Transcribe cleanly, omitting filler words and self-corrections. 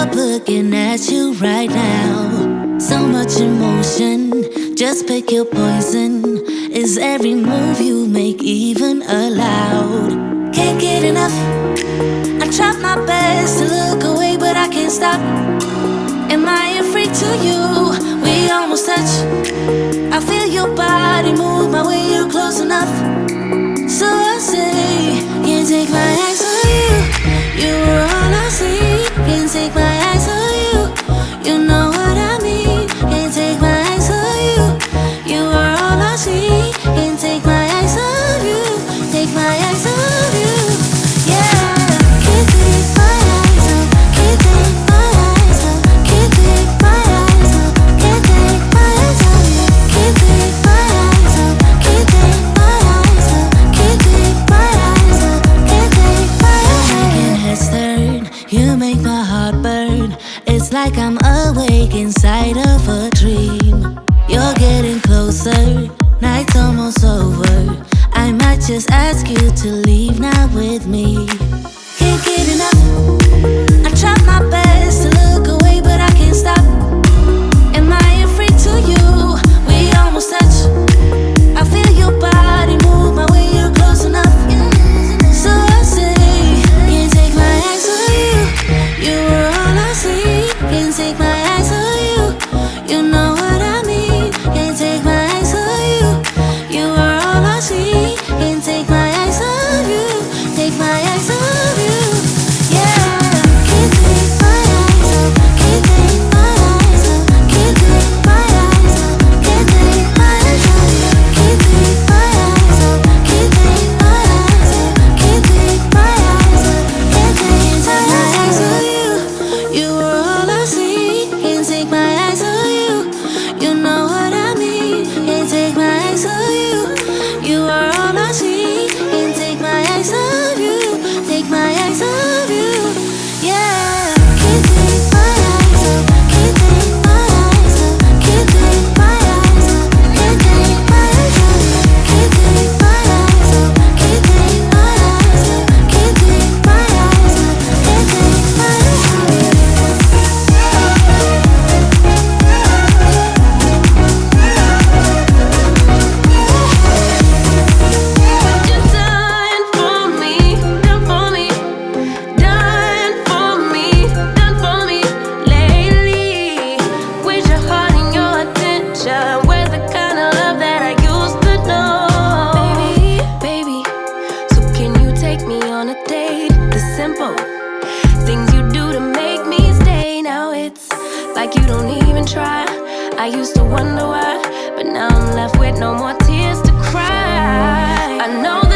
up looking at you right now. So much emotion, just pick your poison. Is every move you make even allowed? Can't get enough. I try my best to look away, but I can't stop. Am I a freak to you? We almost touch. I feel your body move my way, you're close enough. So I say, can't take my eyes on you. You were all I see. Can't take my eyes on you. You know what I mean. Can't take my eyes on you. You were all I see. Can't take my eyes on you. Take my eyes on you. Yeah. Can't take my eyes off. Can't take my eyes off. Can't take my eyes off. Can't take my eyes off you. Can't take my eyes off. Can't take my eyes off. Can't take my eyes off. Can't take my eyes off. Making heads turn, you make my heart burn. It's like I'm awake inside of a dream. You're getting closer, night's almost over. I might just ask you to leave now with me. Can't get enough. I try my best to look away, but I can't stop. Am I a freak to you? We almost touch. I feel your body move my way, you're close enough. So I say, can't take my eyes on you. You were all I see. Can't take my eyes on you. You know what I mean. Can't take my eyes on you. You were all I see. Can't take my eyes on you. Take my eyes on you. Yeah. Can't take my eyes off. Can't take my eyes off. Can't take my eyes off. Can't take my eyes off you. Can't take my eyes off. Can't take my eyes off. Can't take my eyes off. Can't take my eyes on you. You were all I see. Can't take my eyes on you. You know what I mean. Can't take my eyes on you. You are all I see. Can't take my eyes on you. Take my eyes on you. Yeah. Can't take my eyes off. Can't take my eyes off. Can't take my eyes off. Can't take my eyes off you. Can't take my eyes off. Can't take my eyes off. Can't take my eyes off. Can't take my eyes off you. You're done for me, done for me, done for me, done for me lately. With your heart and your attention, where's the kind of love that I used to know? Baby, baby, so can you take me on a date? The simple things you do to make me stay. Now it's like you don't even try. I used to wonder why, but now I'm left with no more tears to cry. I know that